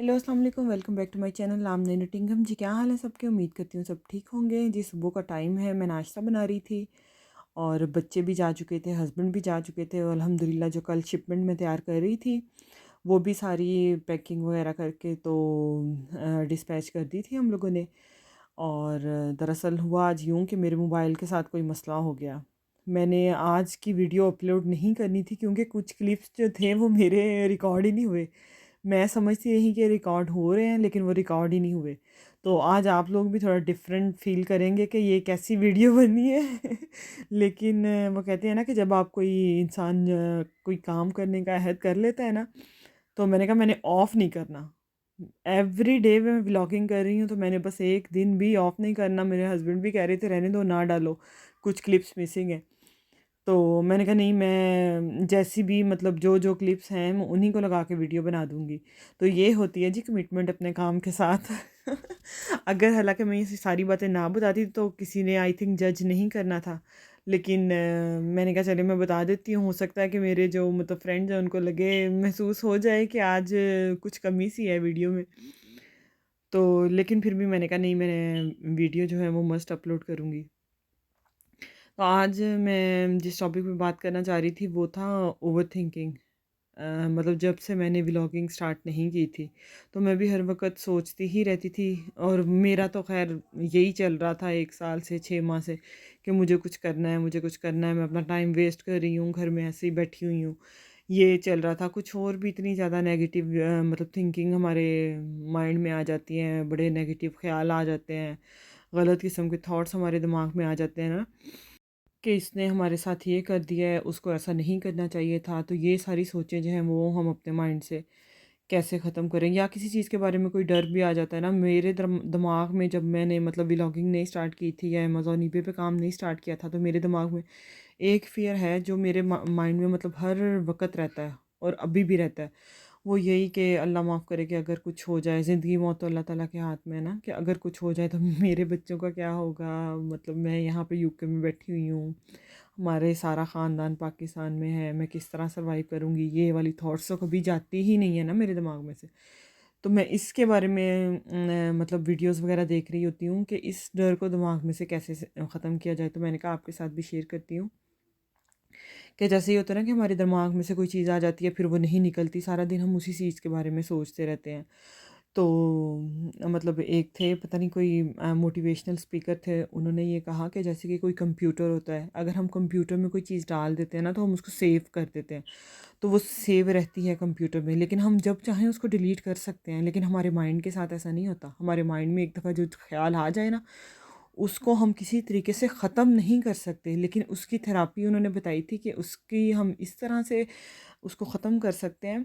Hello अस्सलाम वालेकुम, welcome back to my channel नाम नई नटिंगम। जी क्या हाल है सबके? उम्मीद करती हूँ सब ठीक होंगे। जी सुबह का टाइम है, मैं नाश्ता बना रही थी और बच्चे भी जा चुके थे, हस्बैंड भी जा चुके थे और अल्हम्दुलिल्लाह जो कल शिपमेंट में तैयार कर रही थी वो भी सारी पैकिंग वगैरह करके तो डिस्पैच कर दी थी हम लोगों ने। और दरअसल हुआ आज यूँ कि मेरे मोबाइल के साथ कोई मसला हो गया। मैंने आज की वीडियो अपलोड नहीं करनी थी क्योंकि कुछ क्लिप्स जो थे वो मेरे रिकॉर्ड ही नहीं हुए। मैं समझती रही कि रिकॉर्ड हो रहे हैं लेकिन वो रिकॉर्ड ही नहीं हुए। तो आज आप लोग भी थोड़ा डिफरेंट फील करेंगे कि ये कैसी वीडियो बनी है। लेकिन वो कहते हैं ना कि जब आप कोई इंसान कोई काम करने का अहद कर लेता है ना, तो मैंने कहा मैंने ऑफ़ नहीं करना। एवरी डे मैं व्लॉगिंग कर रही हूँ तो मैंने बस एक दिन भी ऑफ़ नहीं करना। मेरे हस्बैंड भी कह रहे थे रहने दो, ना डालो, कुछ क्लिप्स मिसिंग है। तो मैंने कहा नहीं, मैं जैसी भी मतलब जो क्लिप्स हैं मैं उन्हीं को लगा के वीडियो बना दूँगी। तो ये होती है जी कमिटमेंट अपने काम के साथ। अगर हालाँकि मैं ये सारी बातें ना बताती तो किसी ने आई थिंक जज नहीं करना था। लेकिन मैंने कहा चलिए मैं बता देती हूँ, हो सकता है कि मेरे जो मतलब फ्रेंड्स हैं उनको लगे, महसूस हो जाए कि आज कुछ कमी सी है वीडियो में। तो लेकिन फिर भी मैंने कहा नहीं, मैं वीडियो जो है वो मस्ट अपलोड करूँगी। तो आज मैं जिस टॉपिक पे बात करना चाह रही थी वो था ओवरथिंकिंग। मतलब जब से मैंने व्लॉगिंग स्टार्ट नहीं की थी तो मैं भी हर वक्त सोचती ही रहती थी। और मेरा तो खैर यही चल रहा था 1 साल से 6 माह से कि मुझे कुछ करना है, मुझे कुछ करना है। मैं अपना टाइम वेस्ट कर रही हूँ, घर में ऐसे ही बैठी हुई हूँ, ये चल रहा था। कुछ और भी इतनी ज़्यादा नेगेटिव मतलब थिंकिंग हमारे माइंड में आ जाती हैं, बड़े नेगेटिव ख्याल आ जाते हैं, गलत किस्म के थॉट्स हमारे दिमाग में आ जाते हैं ना, कि इसने हमारे साथ ये कर दिया है, उसको ऐसा नहीं करना चाहिए था। तो ये सारी सोचें जो हैं वो हम अपने माइंड से कैसे ख़त्म करें, या किसी चीज़ के बारे में कोई डर भी आ जाता है ना। मेरे दिमाग में जब मैंने मतलब व्लॉगिंग नहीं स्टार्ट की थी या अमेज़ॉन ईबे पे काम नहीं स्टार्ट किया था, तो मेरे दिमाग में एक फ़ियर है जो मेरे माइंड में मतलब हर वक़्त रहता है और अभी भी रहता है। वो यही कि अल्लाह माफ़ करे कि अगर कुछ हो जाए, ज़िंदगी मौत तो अल्लाह ताला के हाथ में है ना, कि अगर कुछ हो जाए तो मेरे बच्चों का क्या होगा। मतलब मैं यहाँ पे यूके में बैठी हुई हूँ, हमारे सारा ख़ानदान पाकिस्तान में है, मैं किस तरह सर्वाइव करूँगी, ये वाली थॉट्स तो कभी जाती ही नहीं है ना मेरे दिमाग में से। तो मैं इसके बारे में मतलब वीडियोस वगैरह देख रही होती हूँ कि इस डर को दिमाग में से कैसे ख़त्म किया जाए। तो मैंने कहा आपके साथ भी शेयर करती हूँ कि जैसे ये होता है ना कि हमारे दिमाग में से कोई चीज़ आ जाती है, फिर वो नहीं निकलती, सारा दिन हम उसी चीज़ के बारे में सोचते रहते हैं। तो मतलब एक थे, पता नहीं कोई मोटिवेशनल स्पीकर थे, उन्होंने ये कहा कि जैसे कि कोई कंप्यूटर होता है, अगर हम कंप्यूटर में कोई चीज़ डाल देते हैं ना तो हम उसको सेव कर देते हैं, तो वो सेव रहती है कंप्यूटर में, लेकिन हम जब चाहें उसको डिलीट कर सकते हैं। लेकिन हमारे माइंड के साथ ऐसा नहीं होता। हमारे माइंड में एक दफ़ा जो ख्याल आ जाए ना, उसको हम किसी तरीके से ख़त्म नहीं कर सकते। लेकिन उसकी थेरेपी उन्होंने बताई थी कि उसकी हम इस तरह से उसको ख़त्म कर सकते हैं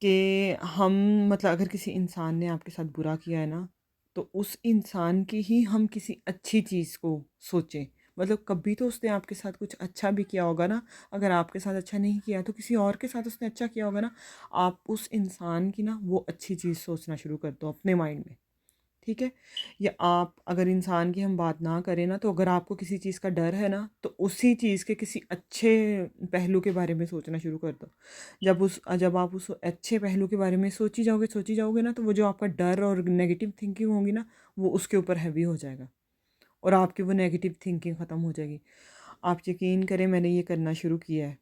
कि हम मतलब अगर किसी इंसान ने आपके साथ बुरा किया है ना, तो उस इंसान की ही हम किसी अच्छी चीज़ को सोचें। मतलब कभी तो उसने आपके साथ कुछ अच्छा भी किया होगा ना, अगर आपके साथ अच्छा नहीं किया तो किसी और के साथ उसने अच्छा किया होगा ना। आप उस इंसान की ना वो अच्छी चीज़ सोचना शुरू कर दो अपने माइंड में, ठीक है? या आप अगर इंसान की हम बात ना करें ना, तो अगर आपको किसी चीज़ का डर है ना, तो उसी चीज़ के किसी अच्छे पहलू के बारे में सोचना शुरू कर दो। जब आप उस अच्छे पहलू के बारे में सोची जाओगे ना, तो वो जो आपका डर और नेगेटिव थिंकिंग होगी ना, वो उसके ऊपर हैवी हो जाएगा और आपकी वो नेगेटिव थिंकिंग ख़त्म हो जाएगी। आप यकीन करें, मैंने ये करना शुरू किया है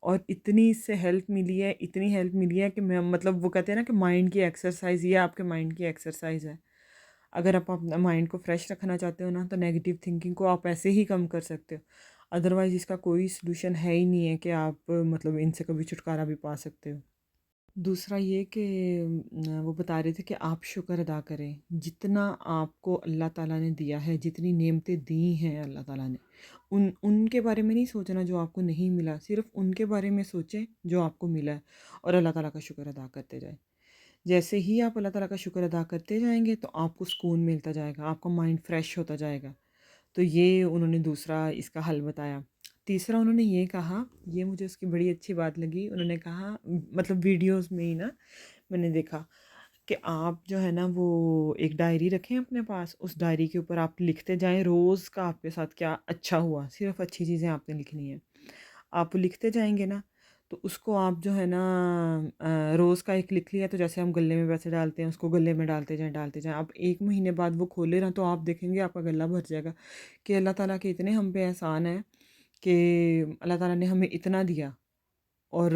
और इतनी इससे हेल्प मिली है, इतनी हेल्प मिली है कि मैं मतलब वो कहते हैं ना कि माइंड की एक्सरसाइज़, ये आपके माइंड की एक्सरसाइज़ है। अगर आप अपना माइंड को फ्रेश रखना चाहते हो ना, तो नेगेटिव थिंकिंग को आप ऐसे ही कम कर सकते हो। अदरवाइज़ इसका कोई सॉल्यूशन है ही नहीं है कि आप मतलब इनसे कभी छुटकारा भी पा सकते हो। दूसरा ये कि वो बता रहे थे कि आप शुक्र अदा करें, जितना आपको अल्लाह ताला ने दिया है, जितनी नेमतें दी हैं अल्लाह ताला ने, उनके बारे में नहीं सोचना जो आपको नहीं मिला, सिर्फ़ उनके बारे में सोचें जो आपको मिला है और अल्लाह ताला का शुक्र अदा करते जाएँ। जैसे ही आप अल्लाह ताला का शुक्र अदा करते जाएँगे तो आपको सुकून मिलता जाएगा, आपका माइंड फ्रेश होता जाएगा। तो ये उन्होंने दूसरा इसका हल बताया। तीसरा उन्होंने ये कहा, ये मुझे उसकी बड़ी अच्छी बात लगी, उन्होंने कहा मतलब वीडियोज़ में ही ना मैंने देखा कि आप जो है ना वो एक डायरी रखें अपने पास, उस डायरी के ऊपर आप लिखते जाएँ रोज़ का आपके साथ क्या अच्छा हुआ, सिर्फ़ अच्छी चीज़ें आपने लिखनी है। आप लिखते जाएँगे ना, तो उसको आप जो है ना रोज़ का एक लिख लिया, तो जैसे हम गले में पैसे डालते हैं उसको गले में डालते जाएँ। आप 1 महीने बाद वो खोले ना तो आप देखेंगे आपका गला भर जाएगा कि अल्लाह ताला के इतने हम पे एहसान हैं कि अल्लाह ताला ने हमें इतना दिया और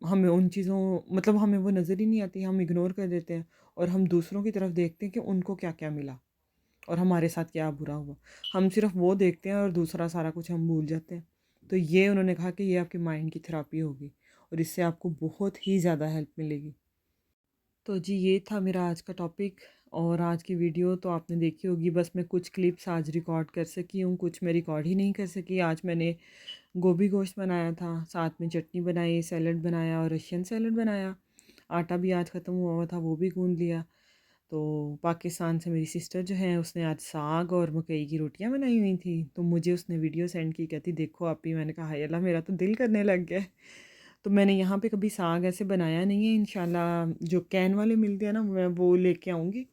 हमें उन चीज़ों मतलब हमें वो नज़र ही नहीं आती, हम इग्नोर कर देते हैं और हम दूसरों की तरफ देखते हैं कि उनको क्या-क्या मिला और हमारे साथ क्या बुरा हुआ। हम सिर्फ़ वो देखते हैं और दूसरा सारा कुछ हम भूल जाते हैं। तो ये उन्होंने कहा कि ये आपके माइंड की थेरेपी होगी और इससे आपको बहुत ही ज़्यादा हेल्प मिलेगी। तो जी ये था मेरा आज का टॉपिक और आज की वीडियो तो आपने देखी होगी। बस मैं कुछ क्लिप्स आज रिकॉर्ड कर सकी हूँ, कुछ मैं रिकॉर्ड ही नहीं कर सकी। आज मैंने गोभी गोश्त बनाया था, साथ में चटनी बनाई, सैलड बनाया और रशियन सैलड बनाया। आटा भी आज ख़त्म हुआ हुआ था, वो भी गूँध लिया। तो पाकिस्तान से मेरी सिस्टर जो है उसने आज साग और मकई की रोटियां बनाई हुई थी, तो मुझे उसने वीडियो सेंड की, कहती देखो आप ही। मैंने कहा हाय अल्लाह मेरा तो दिल करने लग गया है। तो मैंने यहाँ पे कभी साग ऐसे बनाया नहीं है। इंशाल्लाह जो कैन वाले मिलते हैं ना मैं वो लेके आऊँगी।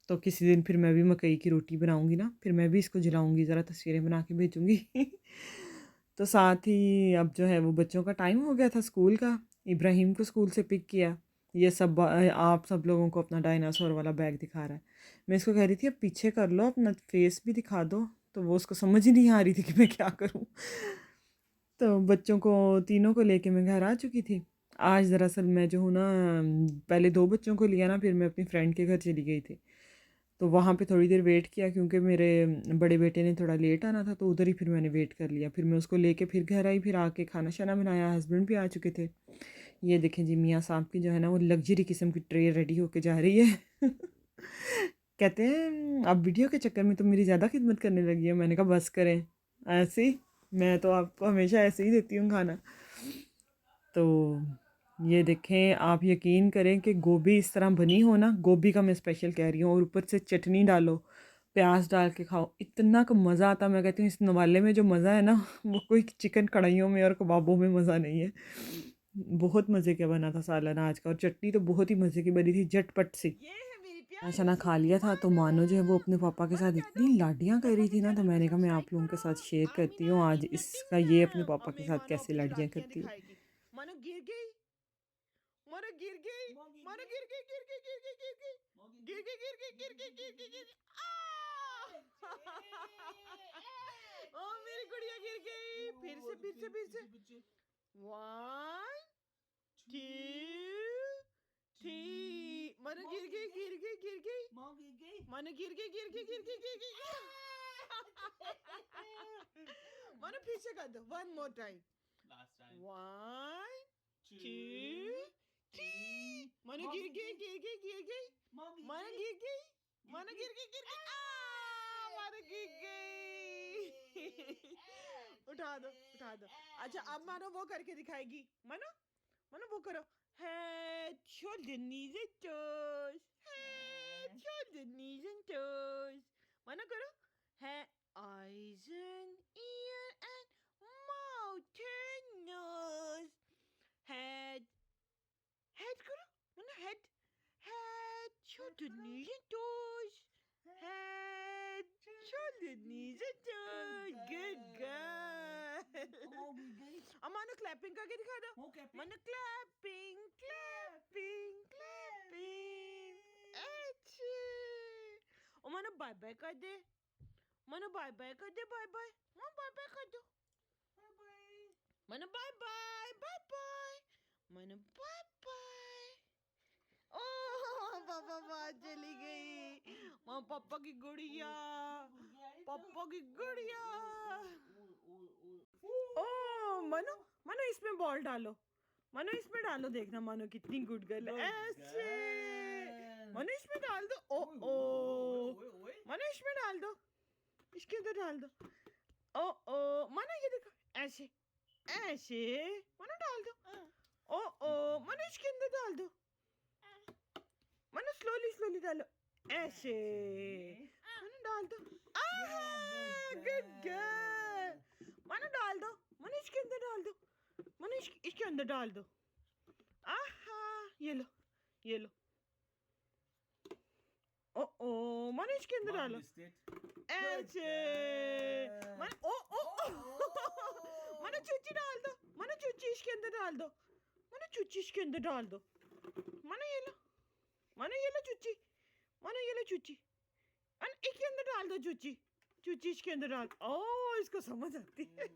तो किसी दिन फिर मैं भी मकई की रोटी बनाऊँगी ना, फिर मैं भी इसको जलाऊँगी, ज़रा तस्वीरें बना के भेजूँगी। तो साथ ही अब जो है वो बच्चों का टाइम हो गया था स्कूल का। इब्राहिम को स्कूल से पिक किया। ये सब आप सब लोगों को अपना डायनासोर वाला बैग दिखा रहा है। मैं इसको कह रही थी अब पीछे कर लो, अपना फेस भी दिखा दो। तो वो उसको समझ ही नहीं आ रही थी कि मैं क्या करूँ। तो बच्चों को तीनों को लेके मैं घर आ चुकी थी। आज दरअसल मैं जो हूँ ना पहले 2 बच्चों को लिया ना, फिर मैं अपनी फ्रेंड के घर चली गई थी। तो वहाँ पे थोड़ी देर वेट किया क्योंकि मेरे बड़े बेटे ने थोड़ा लेट आना था, तो उधर ही फिर मैंने वेट कर लिया। फिर मैं उसको लेके फिर घर आई, फिर आके खाना शाना बनाया, हस्बैंड भी आ चुके थे। ये देखें जी मियाँ साहब की जो है ना वो लग्जरी किस्म की ट्रे रेडी होके जा रही है। कहते हैं अब वीडियो के चक्कर में तो मेरी ज़्यादा खिदमत करने लगी है। मैंने कहा बस करें, ऐसे ही मैं तो आपको हमेशा ऐसे ही देती हूँ खाना। तो ये देखें, आप यकीन करें कि गोभी इस तरह बनी हो ना, गोभी का मैं स्पेशल कह रही हूँ, और ऊपर से चटनी डालो, प्याज डाल के खाओ, इतना का मज़ा आता है। मैं कहती हूँ इस नवाले में जो मज़ा है ना वो कोई चिकन कढ़ाइयों में और कबाबों में मज़ा नहीं है। बहुत मज़े का बना था सालन आज का, और चटनी तो बहुत ही मज़े की बनी थी, झटपट सी। खाना खा लिया था तो मानो जो है वो अपने पापा के साथ इतनी लाडियाँ कर रही थी ना, तो मैंने कहा मैं आप लोगों के साथ शेयर करती हूँ आज इसका, ये अपने पापा के साथ कैसे लाडियाँ करती है। मानो गिर गई, मानो गिर गई, मानो गिर गई, गिर गई, गिर गई, गिर गई, गिर गई, गिर गई, गिर गई, गिर गई, गिर गई। ओ मेरी गुड़िया गिर गई। फिर से 1 2 3 मानो गिर गई, गिर गई, गिर गई, मानो गिर गई, गिर गई, गिर गई, गिर गई। मानो फिर से कर दो, 1 मोर टाइम। 1 2 3 मानो गिर गई, गिर गई, गिर गई, मानो गिर गई, मानो गिर गई, गिर गई। मानो गिर गई। उठा दो, उठा दो। अच्छा अब मानो वो करके दिखाएगी। मानो, मानो वो करो। Head, shoulder, knees and toes. Head, shoulder, knees and toes. मानो करो। Head, eyes and ear and mouth and nose. Head, head करो। मानो head, head, shoulder, knees and toes. Head, shoulder, knees and toes. Good girl. अब मानो clapping करके दिखा दो। मानो क्लैपिंग, क्लैपिंग, क्लैपिंग। अच्छे। और मानो बाय बाय कर दे। मानो बाय बाय कर दे, बाय बाय। मानो बाय बाय कर दो। मानो बाय बाय, बाय बाय। मानो बाय बाय। ओह पापा बाहर चली गई। माँ पापा की गुड़िया, पापा की गुड़िया। ओह मनो, मनो इसमें बॉल डालो, मनो इसमें डालो, देखना मनो कितनी गुड गर्ल है। ऐसे मनो इसमें डाल दो। ओ ओ मनो इसमें डाल दो, इसके अंदर डाल दो। ओ ओ मनो ये देखो, ऐसे ऐसे मनो डाल दो। ओ ओ मनो इसके अंदर डाल दो, मनो स्लोली स्लोली डालो, ऐसे मनो डाल दो। आहा गुड गर्ल। मनो डाल दो, मनो इसके अंदर डाल दो, मनो इसके अंदर डाल दो। आहा ये लो, ये लो। ओ ओ मनो इसके अंदर डालो, ऐसे। मन ओ ओ मनो चूची डाल दो, मनो चुच्ची इसके अंदर डाल दो, मनो चुच्ची इसके अंदर डाल दो, मनो ये लो, मनो ये लो चुच्ची, मनो ये लो चुच्ची, इसके अंदर डाल दो चुच्ची, चुच्ची इसके अंदर डाल। ओ इसको समझ आती है।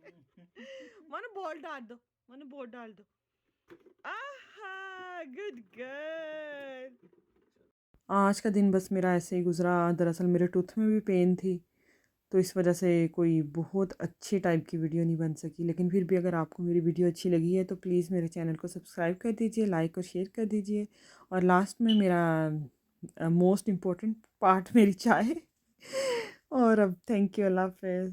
मनो बॉल डाल दो, मनो बॉल डाल दो। आहा गुड गर्ल। आज का दिन बस मेरा ऐसे ही गुजरा। दरअसल मेरे टूथ में भी पेन थी, तो इस वजह से कोई बहुत अच्छी टाइप की वीडियो नहीं बन सकी। लेकिन फिर भी अगर आपको मेरी वीडियो अच्छी लगी है तो प्लीज़ मेरे चैनल को सब्सक्राइब कर दीजिए, लाइक और शेयर कर दीजिए। और लास्ट में मेरा मोस्ट इम्पोर्टेंट पार्ट, मेरी चाय। और अब थैंक यू, अल्लाह हाफ़िज़।